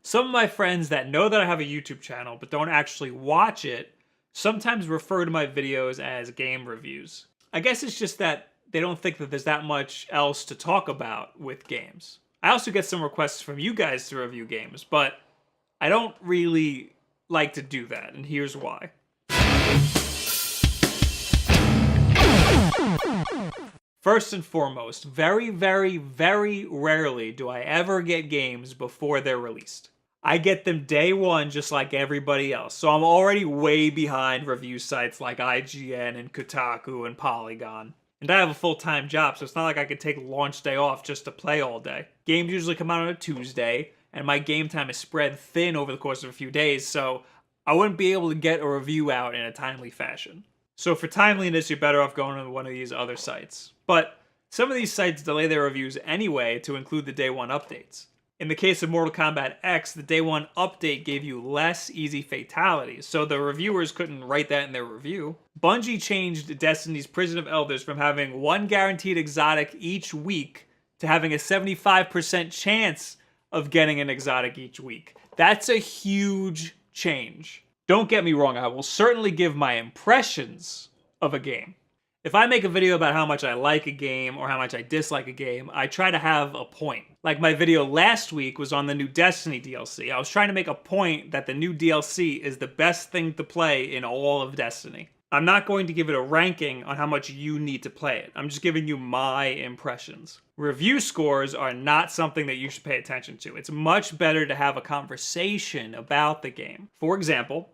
Some of my friends that know that I have a YouTube channel but don't actually watch it sometimes refer to my videos as game reviews. I guess it's just that they don't think that there's that much else to talk about with games. I also get some requests from you guys to review games, but I don't really like to do that, and here's why. First and foremost, very, very, very rarely do I ever get games before they're released. I get them day one just like everybody else, so I'm already way behind review sites like IGN and Kotaku and Polygon. And I have a full-time job, so it's not like I could take launch day off just to play all day. Games usually come out on a Tuesday, and my game time is spread thin over the course of a few days, so I wouldn't be able to get a review out in a timely fashion. So for timeliness, you're better off going to one of these other sites. But some of these sites delay their reviews anyway to include the day one updates. In the case of Mortal Kombat X, the day one update gave you less easy fatalities, so the reviewers couldn't write that in their review. Bungie changed Destiny's Prison of Elders from having one guaranteed exotic each week to having a 75% chance of getting an exotic each week. That's a huge change. Don't get me wrong, I will certainly give my impressions of a game. If I make a video about how much I like a game or how much I dislike a game, I try to have a point. Like my video last week was on the new Destiny DLC. I was trying to make a point that the new DLC is the best thing to play in all of Destiny. I'm not going to give it a ranking on how much you need to play it. I'm just giving you my impressions. Review scores are not something that you should pay attention to. It's much better to have a conversation about the game. For example,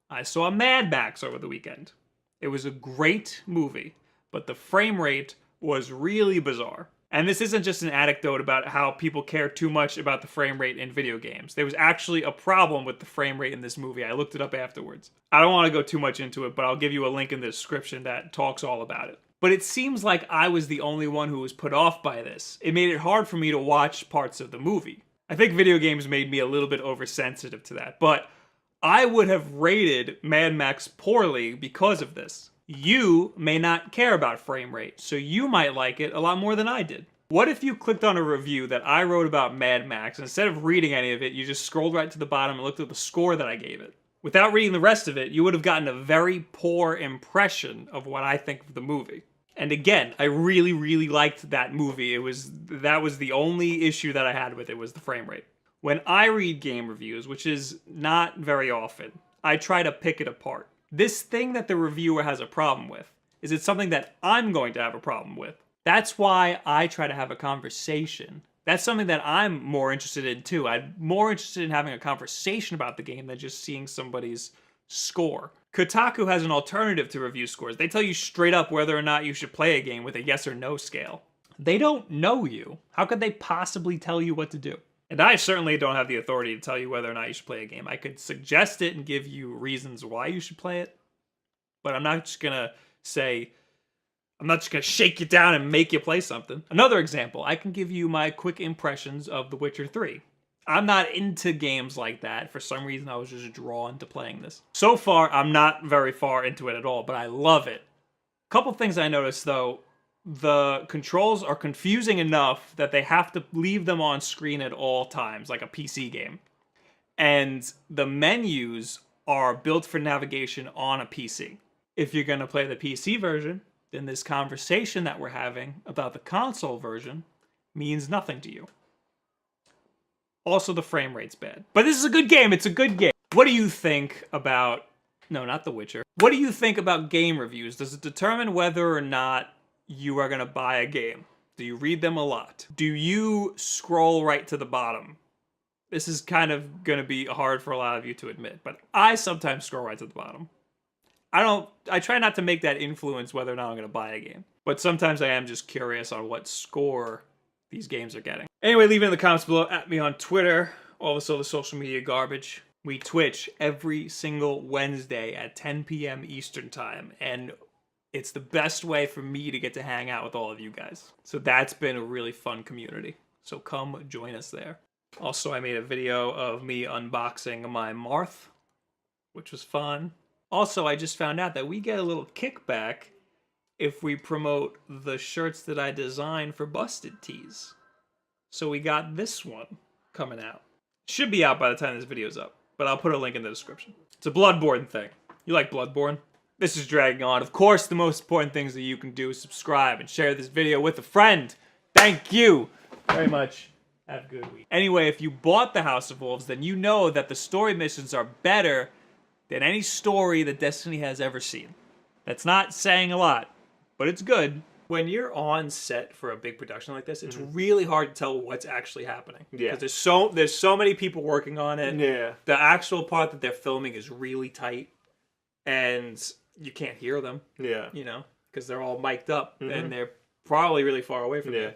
I saw Mad Max over the weekend. It was a great movie, but the frame rate was really bizarre. And this isn't just an anecdote about how people care too much about the frame rate in video games. There was actually a problem with the frame rate in this movie. I looked it up afterwards. I don't want to go too much into it, but I'll give you a link in the description that talks all about it. But it seems like I was the only one who was put off by this. It made it hard for me to watch parts of the movie. I think video games made me a little bit oversensitive to that, but I would have rated Mad Max poorly because of this. You may not care about frame rate, so you might like it a lot more than I did. What if you clicked on a review that I wrote about Mad Max, and instead of reading any of it, you just scrolled right to the bottom and looked at the score that I gave it? Without reading the rest of it, you would have gotten a very poor impression of what I think of the movie. And again, I really, really liked that movie. That was the only issue that I had with it, was the frame rate. When I read game reviews, which is not very often, I try to pick it apart. This thing that the reviewer has a problem with, is it something that I'm going to have a problem with? That's why I try to have a conversation. That's something that I'm more interested in too. I'm more interested in having a conversation about the game than just seeing somebody's score. Kotaku has an alternative to review scores. They tell you straight up whether or not you should play a game with a yes or no scale. They don't know you. How could they possibly tell you what to do? And I certainly don't have the authority to tell you whether or not you should play a game. I could suggest it and give you reasons why you should play it, but I'm not just gonna shake you down and make you play something. Another example, I can give you my quick impressions of The Witcher 3. I'm not into games like that. For some reason, I was just drawn to playing this. So far, I'm not very far into it at all, but I love it. Couple things I noticed though. The controls are confusing enough that they have to leave them on screen at all times, like a PC game. And the menus are built for navigation on a PC. If you're going to play the PC version, then this conversation that we're having about the console version means nothing to you. Also, the frame rate's bad. But this is a good game. It's a good game. What do you think about... No, not The Witcher. What do you think about game reviews? Does it determine whether or not you are gonna buy a game? Do you read them a lot? Do you scroll right to the bottom? This is kind of gonna be hard for a lot of you to admit, but I sometimes scroll right to the bottom. I try not to make that influence whether or not I'm gonna buy a game, but sometimes I am just curious on what score these games are getting. Anyway, leave it in the comments below, at me on Twitter, all this other social media garbage. We Twitch every single Wednesday at 10 p.m. Eastern time, and it's the best way for me to get to hang out with all of you guys. So that's been a really fun community. So come join us there. Also, I made a video of me unboxing my Marth, which was fun. Also, I just found out that we get a little kickback if we promote the shirts that I designed for Busted Tees. So we got this one coming out. Should be out by the time this video's up, but I'll put a link in the description. It's a Bloodborne thing. You like Bloodborne? This is dragging on. Of course, the most important things that you can do is subscribe and share this video with a friend. Thank you very much. Have a good week. Anyway, if you bought the House of Wolves, then you know that the story missions are better than any story that Destiny has ever seen. That's not saying a lot, but it's good. When you're on set for a big production like this, it's really hard to tell what's actually happening. Yeah. Because there's so many people working on it. Yeah. The actual part that they're filming is really tight. And you can't hear them. Yeah. You know, because they're all mic'd up. And they're probably really far away from you.